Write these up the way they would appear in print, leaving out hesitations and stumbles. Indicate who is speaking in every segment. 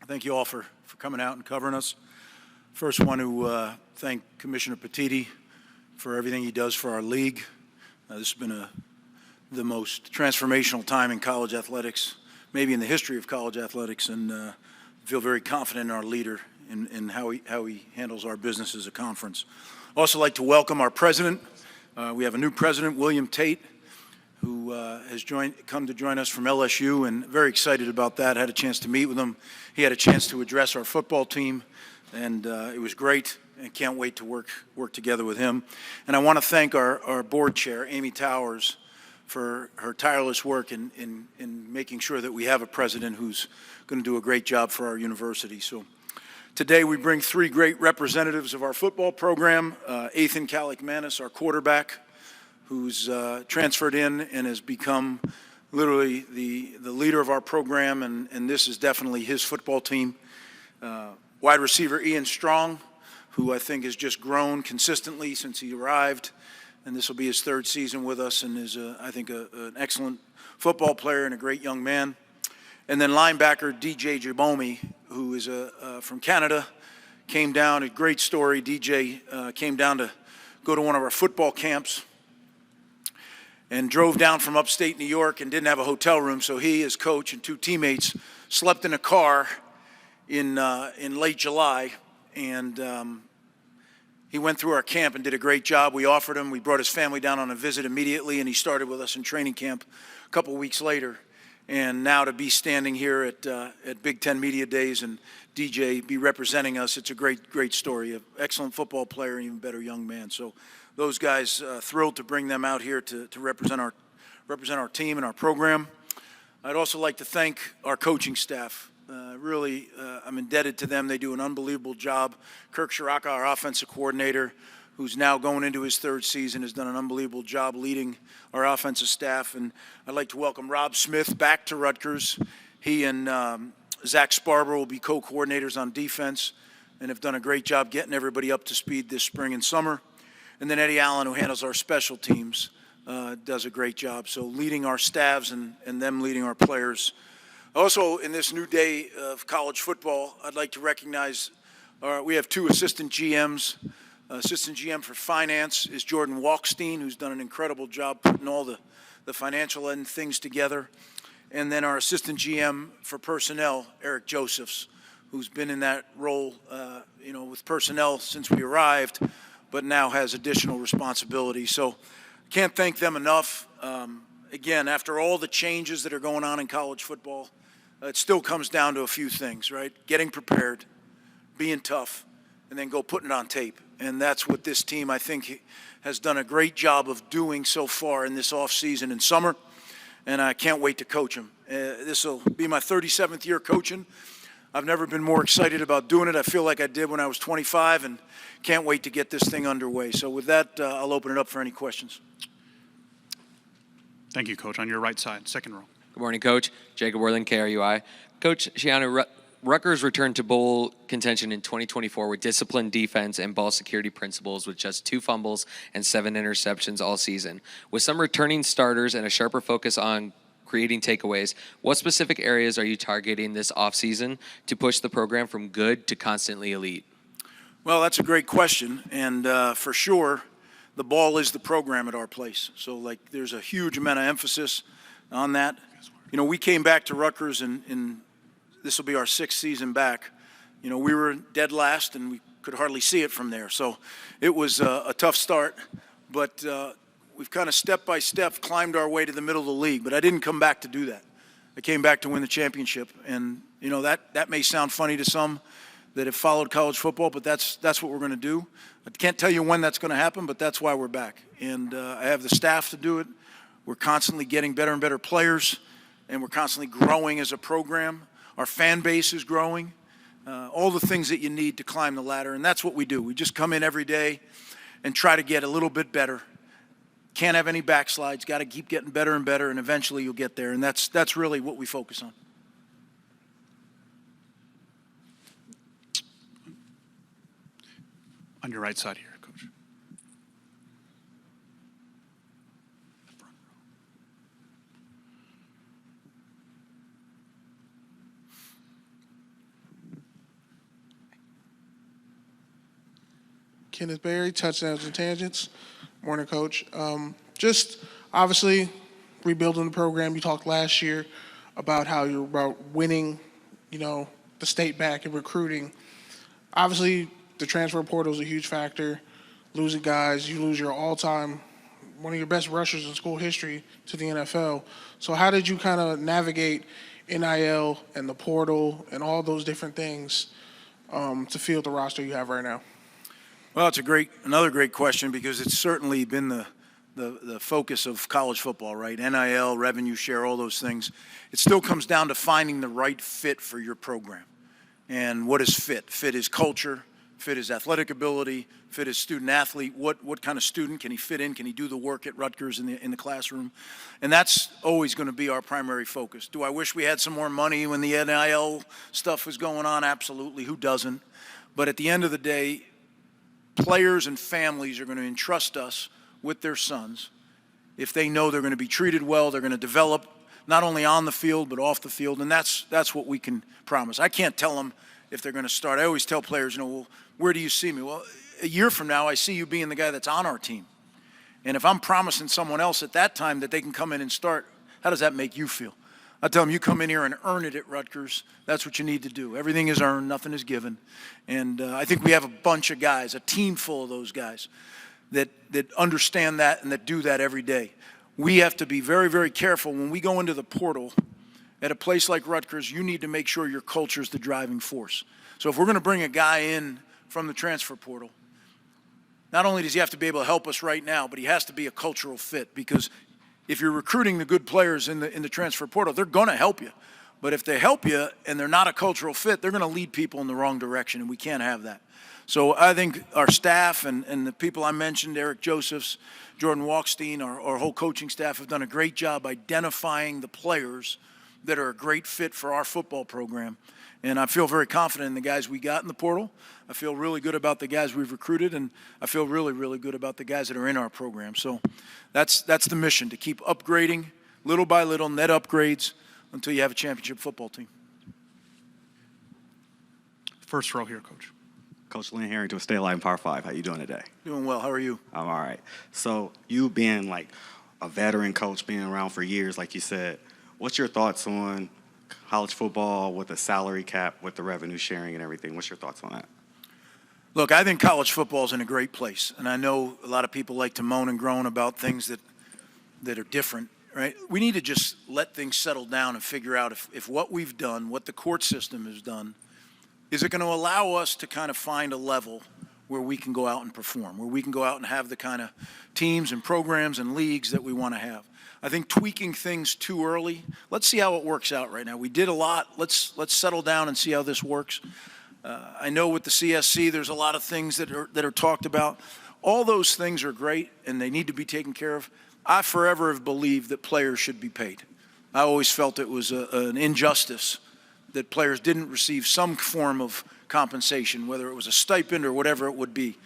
Speaker 1: Thank you all for coming out and covering us. First, want to thank Commissioner Petiti for everything he does for our league. This has been the most transformational time in college athletics, maybe in the history of college athletics, and I feel very confident in our leader in how he handles our business as a conference. Also like to welcome our president. We have a new president, William Tate, who has come to join us from LSU, and very excited about that. Had a chance to meet with him. He had a chance to address our football team, and it was great, and can't wait to work together with him. And I want to thank our board chair, Amy Towers, for her tireless work in making sure that we have a president who's going to do a great job for our university. So today we bring three great representatives of our football program. Athan Kaliakmanis, our quarterback, who's transferred in and has become literally the leader of our program, and this is definitely his football team. Wide receiver Ian Strong, who I think has just grown consistently since he arrived, and this will be his third season with us, and is, I think, an excellent football player and a great young man. And then linebacker DJ Djabome, who is from Canada, came down, a great story. DJ came down to go to one of our football camps and drove down from upstate New York and didn't have a hotel room, so he, his coach, and two teammates slept in a car in late July, and he went through our camp and did a great job. We offered him, we brought his family down on a visit immediately, and he started with us in training camp a couple weeks later. And now to be standing here at Big Ten Media Days and DJ be representing us, it's a great story. An excellent football player and even better young man. So those guys, thrilled to bring them out here to represent our team and our program. I'd also like to thank our coaching staff. Really, I'm indebted to them. They do an unbelievable job. Kirk Shiraka, our offensive coordinator, who's now going into his third season, has done an unbelievable job leading our offensive staff. And I'd like to welcome Rob Smith back to Rutgers. He and Zach Sparber will be co-coordinators on defense and have done a great job getting everybody up to speed this spring and summer. And then Eddie Allen, who handles our special teams, does a great job. So leading our staffs and them leading our players. Also, in this new day of college football, I'd like to recognize we have two assistant GMs. Assistant GM for finance is Jordan Walkstein, who's done an incredible job putting all the financial end things together. And then our assistant GM for personnel, Eric Josephs, who's been in that role with personnel since we arrived, but now has additional responsibility. So can't thank them enough. Again, after all the changes that are going on in college football, it still comes down to a few things, right? Getting prepared, being tough, and then go putting it on tape. And that's what this team, I think, has done a great job of doing so far in this offseason and summer. And I can't wait to coach them. This will be my 37th year coaching. I've never been more excited about doing it. I feel like I did when I was 25, and can't wait to get this thing underway. So with that, I'll open it up for any questions.
Speaker 2: Thank you, Coach. On your right side, second row.
Speaker 3: Good morning, Coach. Jacob Worland, KRUI. Coach Schiano, Rutgers returned to bowl contention in 2024 with disciplined defense and ball security principles with just 2 fumbles and 7 interceptions all season. With some returning starters and a sharper focus on creating takeaways, what specific areas are you targeting this offseason to push the program from good to constantly elite?
Speaker 1: Well, that's a great question, and for sure, the ball is the program at our place. So, there's a huge amount of emphasis on that. You know, we came back to Rutgers, and this will be our 6th season back. You know, we were dead last, and we could hardly see it from there. So it was a tough start, but we've kind of step by step climbed our way to the middle of the league. But I didn't come back to do that. I came back to win the championship, and you know that may sound funny to some that have followed college football, but that's what we're going to do. I can't tell you when that's going to happen, but that's why we're back. And I have the staff to do it. We're constantly getting better and better players, and we're constantly growing as a program. Our fan base is growing. All the things that you need to climb the ladder, and that's what we do. We just come in every day and try to get a little bit better. Can't have any backslides. Got to keep getting better and better, and eventually you'll get there. And that's really what we focus on.
Speaker 2: On your right side here, Coach.
Speaker 4: Kenneth Berry, Touchdowns and Tangents. Morning, Coach. Just obviously rebuilding the program. You talked last year about how you're about winning, the state back and recruiting. Obviously, the transfer portal is a huge factor. Losing guys, you lose your all-time, one of your best rushers in school history to the NFL. So how did you kind of navigate NIL and the portal and all those different things to field the roster you have right now?
Speaker 1: Well, it's another great question, because it's certainly been the focus of college football, right? NIL, revenue share, all those things. It still comes down to finding the right fit for your program. And what is fit? Fit is culture. Fit is athletic ability. Fit is student athlete. What kind of student can he fit in? Can he do the work at Rutgers in the classroom? And that's always going to be our primary focus. Do I wish we had some more money when the NIL stuff was going on? Absolutely. Who doesn't? But at the end of the day, players and families are going to entrust us with their sons if they know they're going to be treated well, they're going to develop not only on the field but off the field, and that's what we can promise. I can't tell them if they're going to start. I always tell players, well, where do you see me? Well, a year from now, I see you being the guy that's on our team. And if I'm promising someone else at that time that they can come in and start, how does that make you feel? I tell them, you come in here and earn it at Rutgers. That's what you need to do. Everything is earned, nothing is given. And I think we have a bunch of guys, a team full of those guys that understand that and that do that every day. We have to be very, very careful when we go into the portal. At a place like Rutgers, you need to make sure your culture is the driving force. So if we're going to bring a guy in from the transfer portal, not only does he have to be able to help us right now, but he has to be a cultural fit, because if you're recruiting the good players in the transfer portal, they're going to help you. But if they help you and they're not a cultural fit, they're going to lead people in the wrong direction, and we can't have that. So I think our staff and the people I mentioned, Eric Josephs, Jordan Walkstein, our whole coaching staff have done a great job identifying the players that are a great fit for our football program. And I feel very confident in the guys we got in the portal. I feel really good about the guys we've recruited, and I feel really, really good about the guys that are in our program. So that's the mission, to keep upgrading little by little, net upgrades, until you have a championship football team.
Speaker 2: First row here, Coach.
Speaker 5: Coach Lynn Harrington with State Line Power 5. How you doing today?
Speaker 1: Doing well. How are you?
Speaker 5: I'm all right. So you being like a veteran coach, being around for years, like you said, what's your thoughts on college football with the salary cap, with the revenue sharing and everything? What's your thoughts on that?
Speaker 1: Look, I think college football is in a great place, and I know a lot of people like to moan and groan about things that are different, right? We need to just let things settle down and figure out if what we've done, what the court system has done, is it going to allow us to kind of find a level where we can go out and perform, where we can go out and have the kind of teams and programs and leagues that we want to have. I think tweaking things too early, let's see how it works out right now. We did a lot. Let's settle down and see how this works. I know with the CSC, there's a lot of things that are talked about. All those things are great, and they need to be taken care of. I forever have believed that players should be paid. I always felt it was an injustice that players didn't receive some form of compensation, whether it was a stipend or whatever it would be.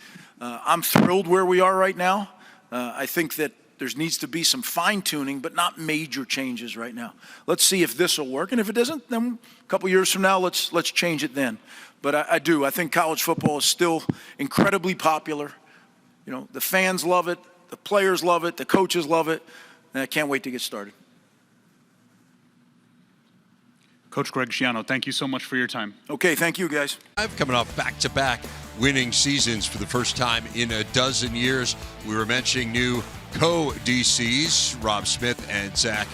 Speaker 1: I'm thrilled where we are right now. I think that there needs to be some fine-tuning, but not major changes right now. Let's see if this will work, and if it doesn't, then a couple years from now, let's change it then. But I think college football is still incredibly popular. The fans love it, the players love it, the coaches love it, and I can't wait to get started.
Speaker 2: Coach Greg Schiano, thank you so much for your time.
Speaker 1: Okay, thank you, guys.
Speaker 6: Coming off back-to-back winning seasons for the first time in a dozen years. We were mentioning new co-DCs. Rob Smith and Zach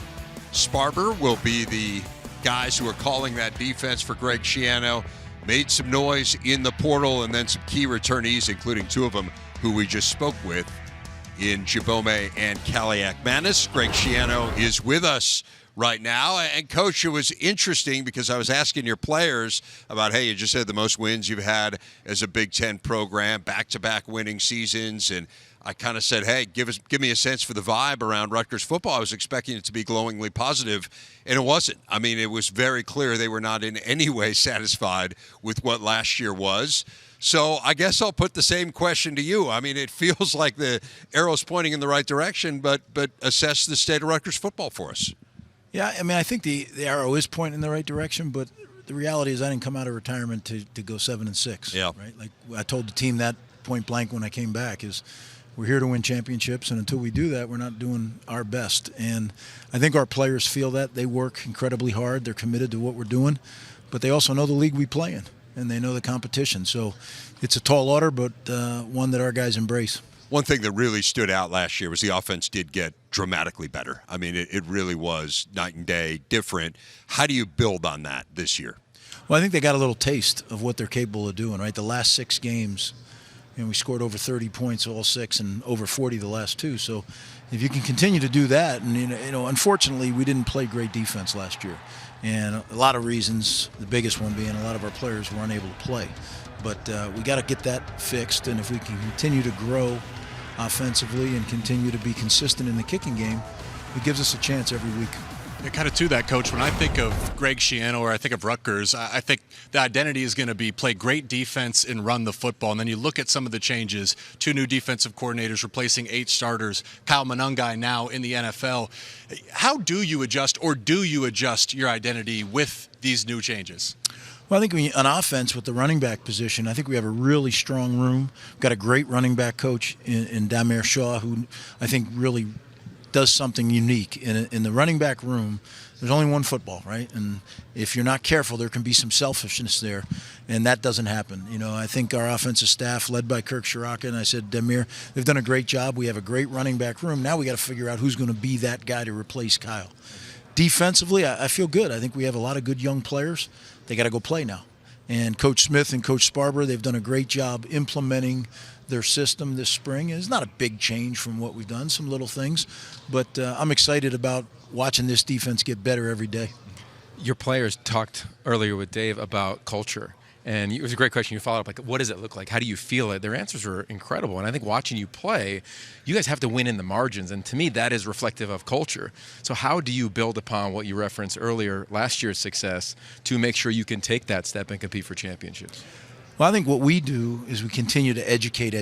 Speaker 6: Sparber will be the guys who are calling that defense for Greg Schiano. Made some noise in the portal, and then some key returnees, including two of them who we just spoke with in Djabome and Kaliakmanis. Greg Schiano is with us right now. And, Coach, it was interesting because I was asking your players about, hey, you just had the most wins you've had as a Big Ten program, back-to-back winning seasons, and I kind of said, hey, give me a sense for the vibe around Rutgers football. I was expecting it to be glowingly positive, and it wasn't. I mean, it was very clear they were not in any way satisfied with what last year was. So I guess I'll put the same question to you. I mean, it feels like the arrow's pointing in the right direction, but assess the state of Rutgers football for us.
Speaker 7: Yeah, I mean, I think the arrow is pointing in the right direction, but the reality is I didn't come out of retirement to go 7-6.
Speaker 6: Yeah.
Speaker 7: Right. Like I told the team that point blank when I came back, is we're here to win championships, and until we do that, we're not doing our best. And I think our players feel that. They work incredibly hard. They're committed to what we're doing, but they also know the league we play in, and they know the competition. So it's a tall order, but one that our guys embrace.
Speaker 6: One thing that really stood out last year was the offense did get dramatically better. I mean, it really was night and day different. How do you build on that this year?
Speaker 7: Well, I think they got a little taste of what they're capable of doing, right? The last 6 games, we scored over 30 points all 6 and over 40 the last 2. So if you can continue to do that, and unfortunately, we didn't play great defense last year. And a lot of reasons, the biggest one being a lot of our players were unable to play. But we got to get that fixed, and if we can continue to grow offensively and continue to be consistent in the kicking game, it gives us a chance every week.
Speaker 8: Yeah, kind of to that, Coach, when I think of Greg Schiano or I think of Rutgers, I think the identity is going to be play great defense and run the football. And then you look at some of the changes, 2 new defensive coordinators replacing 8 starters, Kyle Monangai now in the NFL. How do you adjust, or do you adjust your identity with these new changes?
Speaker 7: Well, I think on offense with the running back position, I think we have a really strong room. We've got a great running back coach in Damir Shaw, who I think really does something unique. In the running back room, there's only one football, right? And if you're not careful, there can be some selfishness there, and that doesn't happen. I think our offensive staff, led by Kirk Shiraka, and I said, Damir, they've done a great job. We have a great running back room. Now we got to figure out who's going to be that guy to replace Kyle. Defensively, I feel good. I think we have a lot of good young players. They got to go play now. And Coach Smith and Coach Sparber, they've done a great job implementing their system this spring. And it's not a big change from what we've done, some little things. But I'm excited about watching this defense get better every day.
Speaker 9: Your players talked earlier with Dave about culture. And it was a great question. You followed up, like, what does it look like? How do you feel it? Their answers were incredible. And I think watching you play, you guys have to win in the margins. And to me, that is reflective of culture. So how do you build upon what you referenced earlier, last year's success, to make sure you can take that step and compete for championships?
Speaker 7: Well, I think what we do is we continue to educate.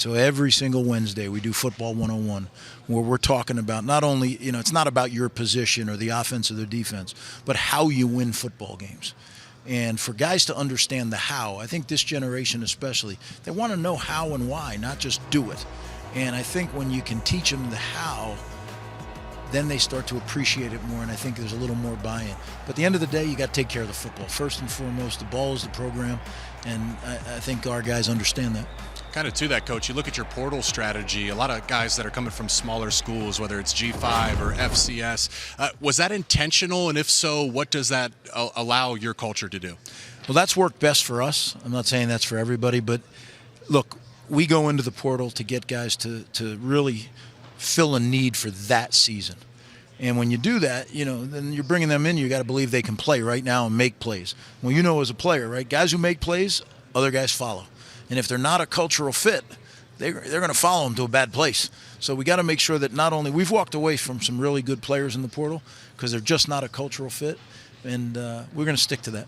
Speaker 7: So every single Wednesday we do Football 101, where we're talking about not only, it's not about your position or the offense or the defense, but how you win football games. And for guys to understand the how, I think this generation especially, they want to know how and why, not just do it. And I think when you can teach them the how, then they start to appreciate it more, and I think there's a little more buy-in. But at the end of the day, you got to take care of the football. First and foremost, the ball is the program, and I think our guys understand that.
Speaker 8: Kind of to that, Coach, you look at your portal strategy, a lot of guys that are coming from smaller schools, whether it's G5 or FCS. Was that intentional? And if so, what does that allow your culture to do?
Speaker 7: Well, that's worked best for us. I'm not saying that's for everybody, but look, we go into the portal to get guys to really fill a need for that season. And when you do that, then you're bringing them in, you got to believe they can play right now and make plays. Well, as a player, right, guys who make plays, other guys follow. And if they're not a cultural fit, they're going to follow them to a bad place. So we got to make sure that not only we've walked away from some really good players in the portal because they're just not a cultural fit, and we're going to stick to that.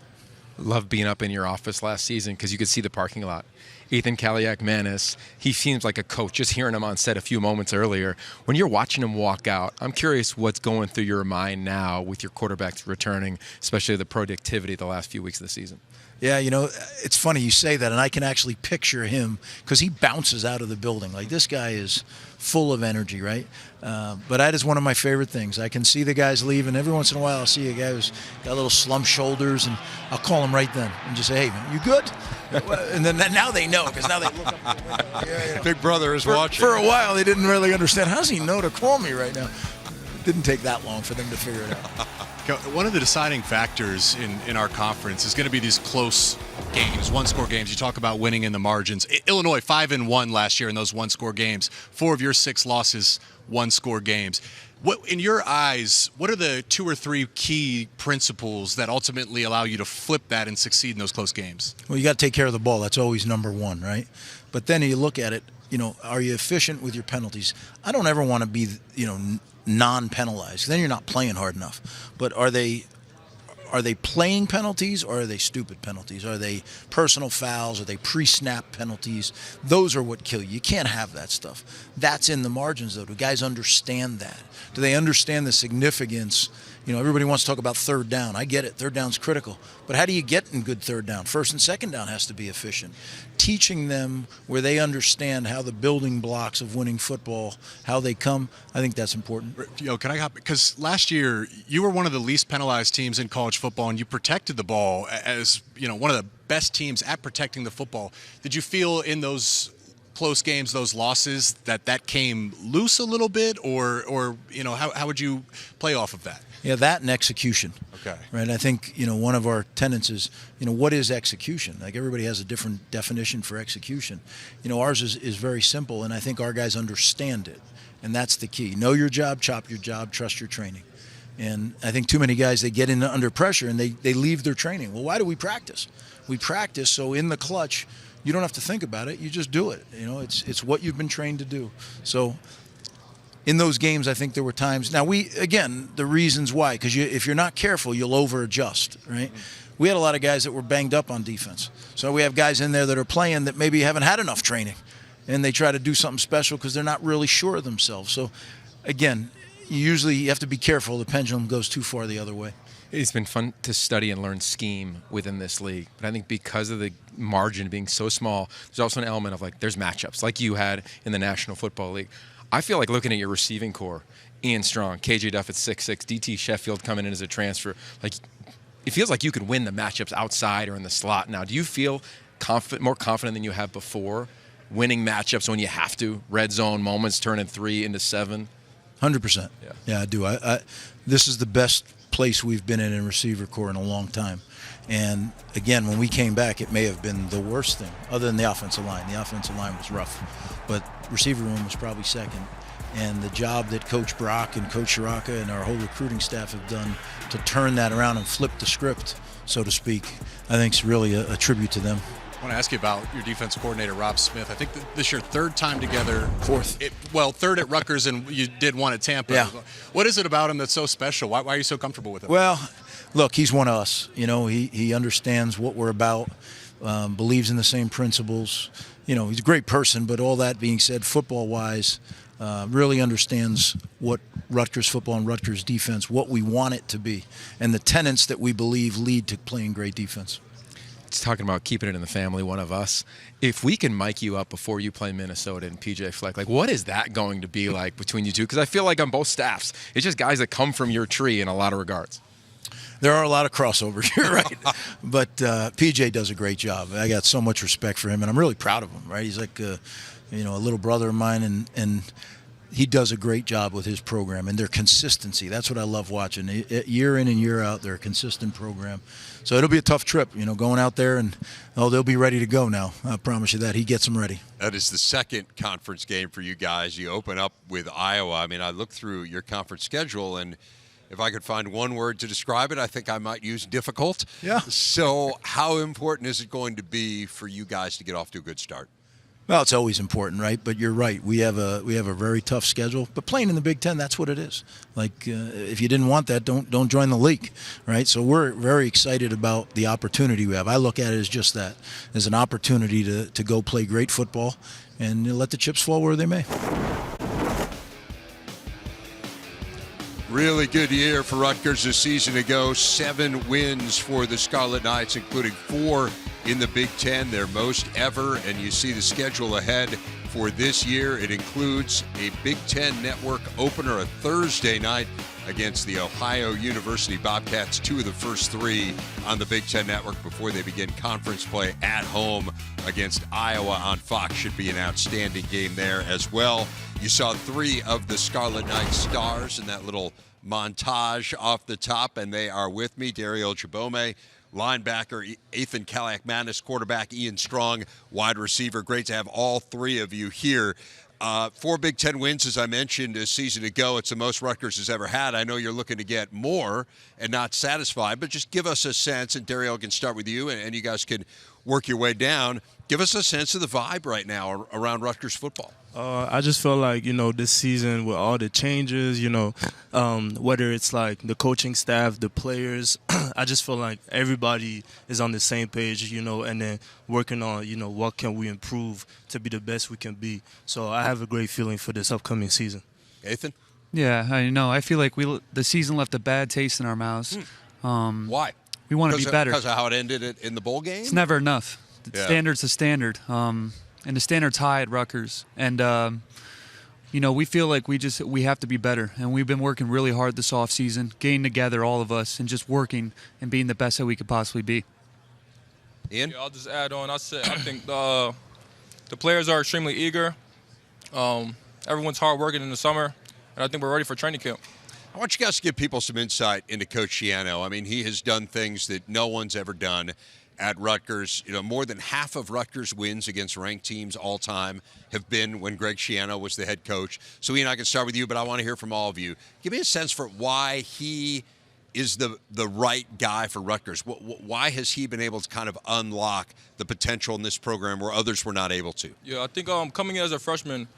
Speaker 9: Love being up in your office last season because you could see the parking lot. Athan Kaliakmanis, he seems like a coach. Just hearing him on set a few moments earlier, when you're watching him walk out, I'm curious what's going through your mind now with your quarterbacks returning, especially the productivity the last few weeks of the season.
Speaker 7: Yeah, it's funny you say that, and I can actually picture him because he bounces out of the building. Like, this guy is full of energy, right? But that is one of my favorite things. I can see the guys leave, and every once in a while I'll see a guy who's got little slumped shoulders, and I'll call him right then and just say, hey, man, you good? And then now they know, because now they look up at the window. Yeah.
Speaker 6: Big brother is watching.
Speaker 7: For a while, they didn't really understand. How does he know to call me right now? It didn't take that long for them to figure it out.
Speaker 8: One of the deciding factors in our conference is going to be these close games, one-score games. You talk about winning in the margins. Illinois 5-1 last year in those one-score games. 4 of your 6 losses, one-score games. What, in your eyes, what are the 2 or 3 key principles that ultimately allow you to flip that and succeed in those close games?
Speaker 7: Well, you got to take care of the ball. That's always number one, right? But then you look at it, are you efficient with your penalties? I don't ever want to be, non-penalized. Then you're not playing hard enough. But are they playing penalties, or are they stupid penalties? Are they personal fouls? Are they pre-snap penalties? Those are what kill you. You can't have that stuff. That's in the margins, though. Do guys understand that? Do they understand the significance, Everybody wants to talk about third down. I get it. Third down's critical. But how do you get in good third down? First and second down has to be efficient. Teaching them where they understand how the building blocks of winning football, how they come, I think that's important.
Speaker 8: Can I hop? Because last year you were one of the least penalized teams in college football, and you protected the ball as one of the best teams at protecting the football. Did you feel in those close games, those losses, that came loose a little bit, or how would you play off of that?
Speaker 7: Yeah, that and execution.
Speaker 8: Okay.
Speaker 7: Right. I think one of our tenets is what is execution? Like everybody has a different definition for execution. Ours is very simple, and I think our guys understand it, and that's the key. Know your job, chop your job, trust your training. And I think too many guys, they get in under pressure and they leave their training. Well, why do we practice? We practice so in the clutch, you don't have to think about it. You just do it. It's what you've been trained to do. So in those games, I think there were times. Now, the reasons why, because if you're not careful, you'll over-adjust, right? We had a lot of guys that were banged up on defense. So we have guys in there that are playing that maybe haven't had enough training, and they try to do something special because they're not really sure of themselves. So, again, you have to be careful. The pendulum goes too far the other way.
Speaker 9: It's been fun to study and learn scheme within this league. But I think because of the margin being so small, there's also an element of there's matchups like you had in the National Football League. I feel like looking at your receiving core, Ian Strong, KJ Duff at 6'6", DT Sheffield coming in as a transfer, it feels like you could win the matchups outside or in the slot now. Do you feel more confident than you have before winning matchups when you have to? Red zone moments turning 3 into 7?
Speaker 7: 100%. Yeah, I do. This is the best place we've been in receiver core in a long time. And again, when we came back, it may have been the worst thing, other than the offensive line. The offensive line was rough, but receiver room was probably second. And the job that Coach Brock and Coach Shiraka and our whole recruiting staff have done to turn that around and flip the script, so to speak, I think is really a tribute to them.
Speaker 8: I want to ask you about your defense coordinator, Rob Smith. I think this your third time together.
Speaker 7: Fourth.
Speaker 8: Third at Rutgers, and you did one at Tampa.
Speaker 7: Yeah.
Speaker 8: What is it about him that's so special? Why are you so comfortable with him?
Speaker 7: Well, look, he's one of us. He understands what we're about, believes in the same principles. He's a great person, but all that being said, football-wise, really understands what Rutgers football and Rutgers defense, what we want it to be, and the tenets that we believe lead to playing great defense.
Speaker 9: It's talking about keeping it in the family, one of us. If we can mic you up before you play Minnesota and PJ Fleck, what is that going to be like between you two? Because I feel like on both staffs, it's just guys that come from your tree in a lot of regards.
Speaker 7: There are a lot of crossovers, you're right. But PJ does a great job. I got so much respect for him, and I'm really proud of him, right? He's like a little brother of mine, and he does a great job with his program and their consistency. That's what I love watching. Year in and year out, they're a consistent program. So it'll be a tough trip, going out there, and they'll be ready to go now. I promise you that. He gets them ready.
Speaker 6: That is the second conference game for you guys. You open up with Iowa. I mean, I looked through your conference schedule, and if I could find one word to describe it, I think I might use difficult.
Speaker 7: Yeah.
Speaker 6: So how important is it going to be for you guys to get off to a good start?
Speaker 7: Well, it's always important, right? But you're right. We have a very tough schedule. But playing in the Big Ten, that's what it is. If you didn't want that, don't join the league, right? So we're very excited about the opportunity we have. I look at it as just that, as an opportunity to go play great football and let the chips fall where they may.
Speaker 6: Really good year for Rutgers a season ago. 7 wins for the Scarlet Knights, including 4 in the Big Ten, their most ever. And you see the schedule ahead for this year. It includes a Big Ten Network opener, a Thursday night against the Ohio University Bobcats, 2 of the first 3 on the Big Ten Network before they begin conference play at home against Iowa on Fox. Should be an outstanding game there as well. You saw 3 of the Scarlet Knights stars in that little montage off the top, and they are with me. Dariel Djabome, linebacker, Athan Kaliakmanis, quarterback, Ian Strong, wide receiver. Great to have all 3 of you here. 4 Big Ten wins, as I mentioned, a season ago. It's the most Rutgers has ever had. I know you're looking to get more and not satisfied, but just give us a sense, and Dariel can start with you, and you guys can work your way down. Give us a sense of the vibe right now around Rutgers football.
Speaker 10: I just feel like, this season with all the changes, whether it's like the coaching staff, the players, I just feel like everybody is on the same page, and then working on, what can we improve to be the best we can be. So I have a great feeling for this upcoming season.
Speaker 6: Athan?
Speaker 11: Yeah, I know. I feel like the season left a bad taste in our mouths.
Speaker 6: Why?
Speaker 11: We want to be better.
Speaker 6: Because of how it ended in the bowl game?
Speaker 11: It's never enough. The
Speaker 6: Yeah.
Speaker 11: standard's the standard. And the standard's high at Rutgers. And, we feel like we have to be better. And we've been working really hard this offseason, getting together, all of us, and just working and being the best that we could possibly be.
Speaker 6: Ian?
Speaker 12: Yeah, I'll just add on. I think the players are extremely eager. Everyone's hard working in the summer, and I think we're ready for training camp.
Speaker 6: I want you guys to give people some insight into Coach Schiano. I mean, he has done things that no one's ever done at Rutgers. More than half of Rutgers' wins against ranked teams all time have been when Greg Schiano was the head coach. So, Ian, I can start with you, but I want to hear from all of you. Give me a sense for why he is the right guy for Rutgers. Why has he been able to kind of unlock the potential in this program where others were not able to?
Speaker 12: Yeah, I think coming in as a freshman,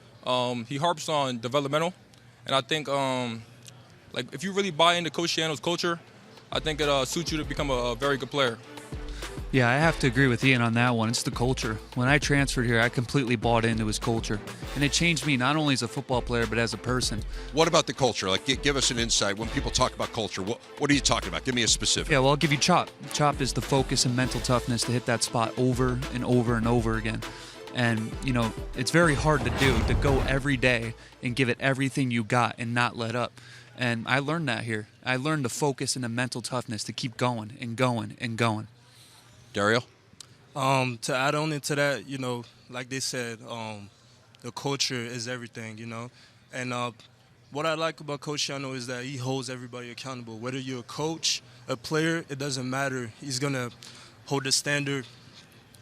Speaker 12: he harps on developmental, and I think if you really buy into Coach Schiano's culture, I think it suits you to become a very good player.
Speaker 11: Yeah, I have to agree with Ian on that one. It's the culture. When I transferred here, I completely bought into his culture. And it changed me not only as a football player, but as a person.
Speaker 6: What about the culture? Like, give us an insight. When people talk about culture, what are you talking about? Give me a specific.
Speaker 11: Yeah, well, I'll give you CHOP. CHOP is the focus and mental toughness to hit that spot over and over and over again. And, it's very hard to do, to go every day and give it everything you got and not let up. And I learned that here. I learned the focus and the mental toughness to keep going and going and going.
Speaker 6: Dariel?
Speaker 10: To add on into that, like they said, the culture is everything, And what I like about Coach Schiano is that he holds everybody accountable. Whether you're a coach, a player, it doesn't matter. He's going to hold the standard,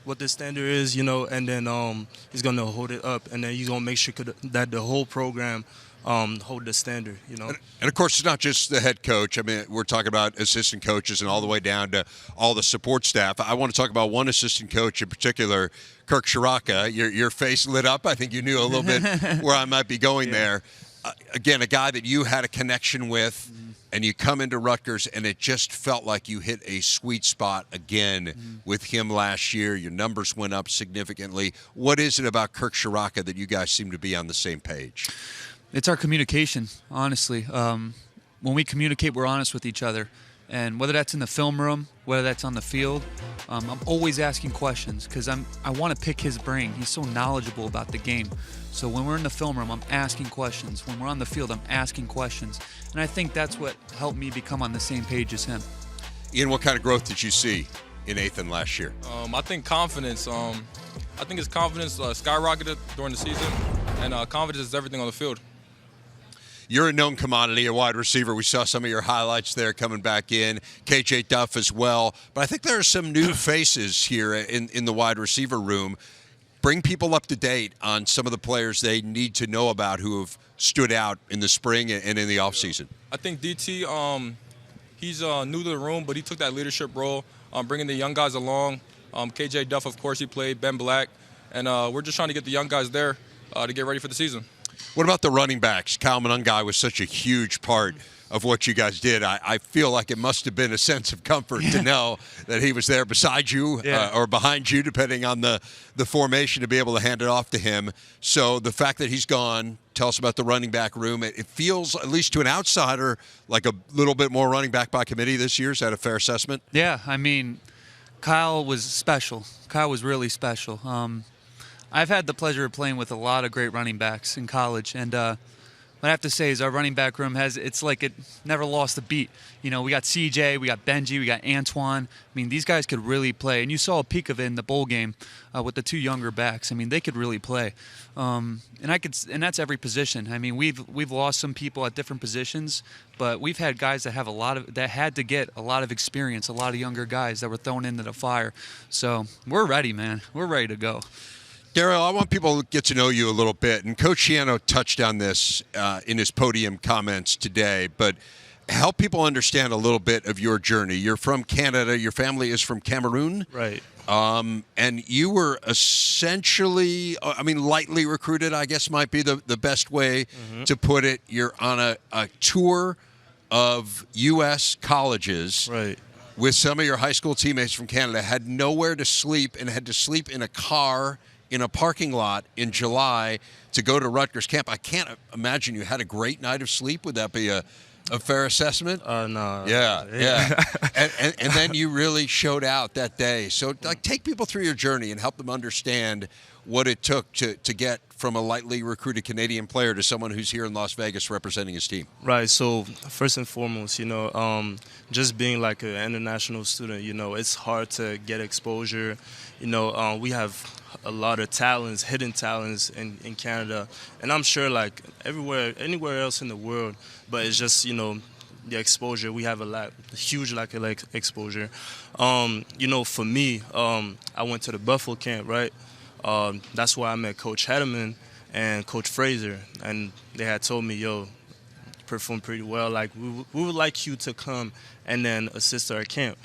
Speaker 10: what the standard is, and then he's going to hold it up. And then he's going to make sure that the whole program hold the standard,
Speaker 6: And of course, it's not just the head coach. I mean, we're talking about assistant coaches and all the way down to all the support staff. I want to talk about one assistant coach in particular, Kirk Shiraka. Your face lit up. I think you knew a little bit where I might be going there. Again, a guy that you had a connection with, and you come into Rutgers, and it just felt like you hit a sweet spot again with him last year. Your numbers went up significantly. What is it about Kirk Shiraka that you guys seem to be on the same page?
Speaker 11: It's our communication, honestly. When we communicate, we're honest with each other. And whether that's in the film room, whether that's on the field, I'm always asking questions because I want to pick his brain. He's so knowledgeable about the game. So when we're in the film room, I'm asking questions. When we're on the field, I'm asking questions. And I think that's what helped me become on the same page as him.
Speaker 6: Ian, what kind of growth did you see in Athan last year?
Speaker 12: I think confidence. I think his confidence skyrocketed during the season, and confidence is everything on the field.
Speaker 6: You're a known commodity, a wide receiver. We saw some of your highlights there coming back in. KJ Duff as well. But I think there are some new faces here in the wide receiver room. Bring people up to date on some of the players they need to know about who have stood out in the spring and in the offseason.
Speaker 12: I think DT, he's new to the room, but he took that leadership role, bringing the young guys along. KJ Duff, of course, he played. Ben Black. And we're just trying to get the young guys there to get ready for the season.
Speaker 6: What about the running backs? Kyle Monungai was such a huge part of what you guys did. I feel like it must have been a sense of comfort to know that he was there beside you or behind you, depending on the formation, to be able to hand it off to him. So the fact that he's gone, tell us about the running back room. It feels, at least to an outsider, like a little bit more running back by committee this year. Is that a fair assessment?
Speaker 11: Yeah, I mean, Kyle was special. Kyle was really special. I've had the pleasure of playing with a lot of great running backs in college, and what I have to say is our running back room it's like it never lost a beat. We got CJ, we got Benji, we got Antoine. I mean, these guys could really play, and you saw a peek of it in the bowl game with the two younger backs. I mean, they could really play, and that's every position. I mean, we've lost some people at different positions, but we've had guys that have that had to get a lot of experience, a lot of younger guys that were thrown into the fire. So we're ready, man. We're ready to go.
Speaker 6: Dariel, I want people to get to know you a little bit, and Coach Schiano touched on this in his podium comments today, but help people understand a little bit of your journey. You're from Canada. Your family is from Cameroon.
Speaker 10: Right.
Speaker 6: And you were essentially, lightly recruited, I guess might be the best way to put it. You're on a tour of U.S. colleges.
Speaker 10: Right.
Speaker 6: With some of your high school teammates from Canada, had nowhere to sleep and had to sleep in a car in a parking lot in July to go to Rutgers camp. I can't imagine you had a great night of sleep. Would that be a fair assessment?
Speaker 10: No.
Speaker 6: Yeah. And then you really showed out that day. So, like, take people through your journey and help them understand what it took to get from a lightly recruited Canadian player to someone who's here in Las Vegas representing his team.
Speaker 10: Right. So first and foremost, just being like an international student, it's hard to get exposure. We have a lot of talents, hidden talents in Canada, and I'm sure like anywhere else in the world, but it's just, the exposure. We have a huge lack of exposure. For me, I went to the Buffalo camp, right? That's where I met Coach Hedman and Coach Fraser, and they had told me, yo, performed pretty well. Like, we would like you to come and then assist our camp.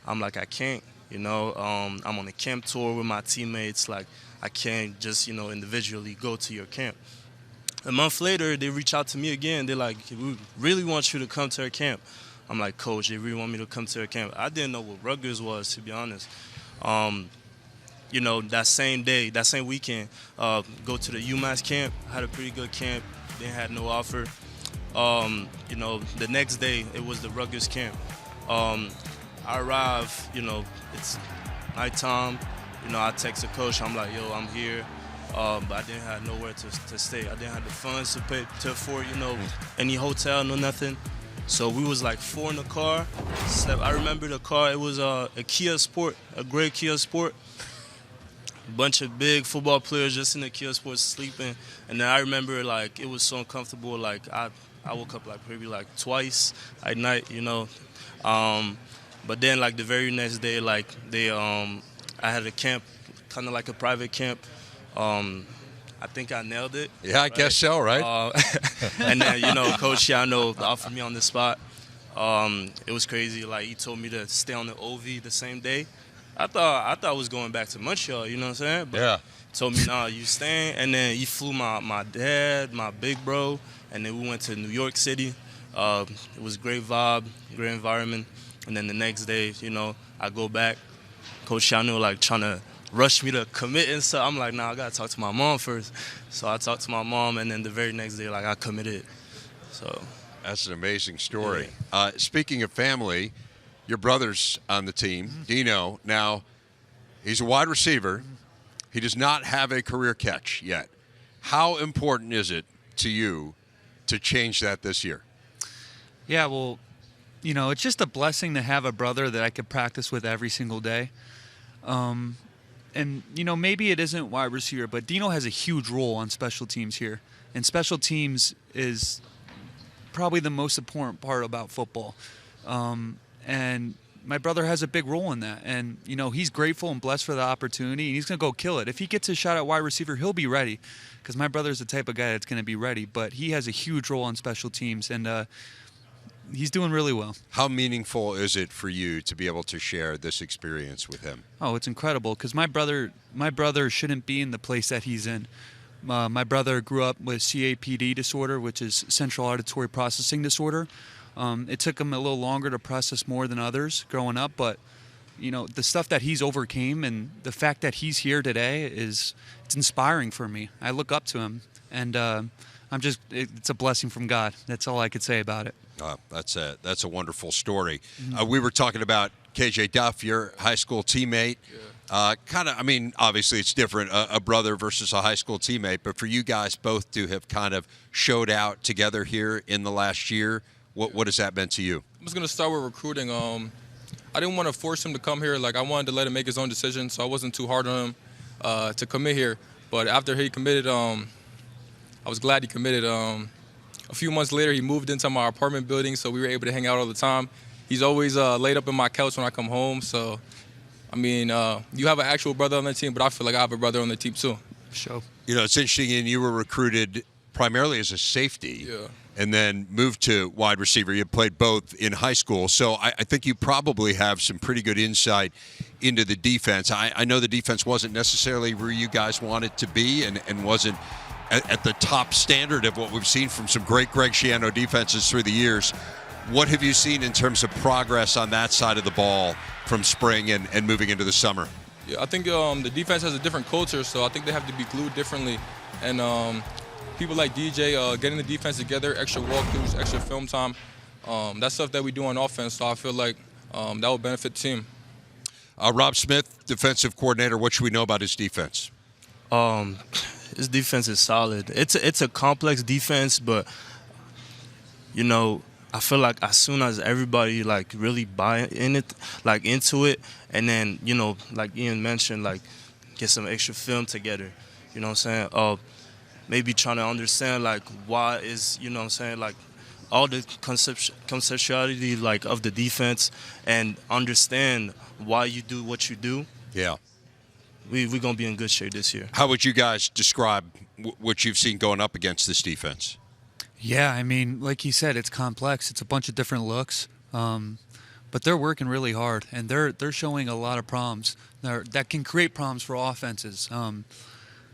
Speaker 10: I'm like, I can't, I'm on a camp tour with my teammates. Like, I can't just, individually go to your camp. A month later, they reach out to me again. They're like, we really want you to come to our camp. I'm like, Coach, they really want me to come to our camp. I didn't know what Rutgers was, to be honest. That same day, that same weekend, go to the UMass camp. I had a pretty good camp. They had no offer. The next day, it was the Rutgers camp. I arrive, it's nighttime. I text the coach. I'm like, yo, I'm here. But I didn't have nowhere to stay. I didn't have the funds to pay to afford, any hotel, no nothing. So we was like 4 in the car. I remember the car. It was a Kia Sport, a gray Kia Sport. Bunch of big football players just in the Kia Sports sleeping. And then I remember, like, it was so uncomfortable. Like, I woke up, like, maybe, like, twice at night, But then, like, the very next day, like, I had a camp, kind of like a private camp. I think I nailed it.
Speaker 6: Yeah, I guess so, right?
Speaker 10: And then, Coach Schiano offered me on the spot. It was crazy. Like, he told me to stay on the OV the same day. I thought I was going back to Montreal, you know what I'm saying? But
Speaker 6: yeah.
Speaker 10: Told me, nah, you staying. And then he flew my dad, my big bro, and then we went to New York City. It was great vibe, great environment. And then the next day, I go back. Coach Schiano, like, trying to rush me to commit and stuff. I'm like, nah, I got to talk to my mom first. So I talked to my mom, and then the very next day, like, I committed. So
Speaker 6: that's an amazing story.
Speaker 10: Yeah.
Speaker 6: Speaking of family, your brother's on the team, Dino. Now, he's a wide receiver. He does not have a career catch yet. How important is it to you to change that this year?
Speaker 11: Yeah, well, it's just a blessing to have a brother that I could practice with every single day. And, maybe it isn't wide receiver, but Dino has a huge role on special teams here. And special teams is probably the most important part about football. And my brother has a big role in that. And, he's grateful and blessed for the opportunity, and he's going to go kill it. If he gets a shot at wide receiver, he'll be ready, because my brother's the type of guy that's going to be ready. But he has a huge role on special teams, and he's doing really well.
Speaker 6: How meaningful is it for you to be able to share this experience with him?
Speaker 11: Oh, it's incredible, because my brother shouldn't be in the place that he's in. My brother grew up with CAPD disorder, which is central auditory processing disorder. It took him a little longer to process more than others growing up, but the stuff that he's overcame and the fact that he's here today it's inspiring for me. I look up to him, and it's a blessing from God. That's all I could say about it.
Speaker 6: That's a wonderful story. We were talking about KJ Duff, your high school teammate. Obviously it's different, a brother versus a high school teammate, but for you guys both to have kind of showed out together here in the last year, what has that meant to you?
Speaker 12: I'm just going to start with recruiting. I didn't want to force him to come here. Like, I wanted to let him make his own decision, so I wasn't too hard on him to commit here. But after he committed, I was glad he committed. A few months later, he moved into my apartment building, so we were able to hang out all the time. He's always laid up in my couch when I come home. So, you have an actual brother on the team, but I feel like I have a brother on the team too.
Speaker 11: Sure.
Speaker 6: It's interesting, and you were recruited primarily as a safety.
Speaker 12: Yeah.
Speaker 6: And then moved to wide receiver. You played both in high school. So I think you probably have some pretty good insight into the defense. I know the defense wasn't necessarily where you guys wanted to be and wasn't at the top standard of what we've seen from some great Greg Schiano defenses through the years. What have you seen in terms of progress on that side of the ball from spring and moving into the summer?
Speaker 12: Yeah, I think the defense has a different culture, so I think they have to be glued differently. And people like DJ getting the defense together, extra walkthroughs, extra film time, that's stuff that we do on offense. So I feel like that will benefit the team.
Speaker 6: Rob Smith, defensive coordinator, what should we know about his defense?
Speaker 10: His defense is solid. It's a complex defense, but I feel like as soon as everybody like really buy in it, like into it, and then like Ian mentioned, like get some extra film together. You know what I'm saying? Maybe trying to understand like why is like all the conceptuality like of the defense and understand why you do what you do.
Speaker 6: Yeah.
Speaker 10: We're going to be in good shape this year.
Speaker 6: How would you guys describe what you've seen going up against this defense?
Speaker 11: Yeah, I mean, like you said, it's complex. It's a bunch of different looks, but they're working really hard, and they're showing a lot of problems that can create problems for offenses.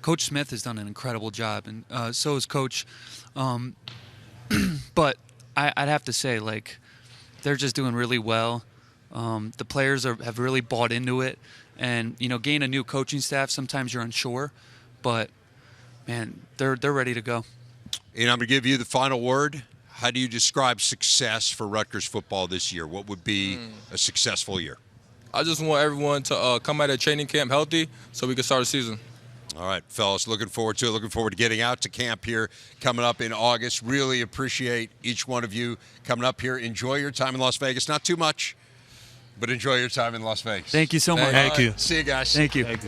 Speaker 11: Coach Smith has done an incredible job, and so has Coach. But I'd have to say, like, they're just doing really well. The players have really bought into it, and gain a new coaching staff. Sometimes you're unsure, but man, they're ready to go.
Speaker 6: And I'm going to give you the final word. How do you describe success for Rutgers football this year? What would be a successful year?
Speaker 12: I just want everyone to come out of training camp healthy so we can start the season.
Speaker 6: All right, fellas, looking forward to it. Looking forward to getting out to camp here coming up in August. Really appreciate each one of you coming up here. Enjoy your time in Las Vegas. Not too much, but enjoy your time in Las Vegas.
Speaker 11: Thank you so much.
Speaker 10: Thank you.
Speaker 6: See you guys.
Speaker 11: Thank you.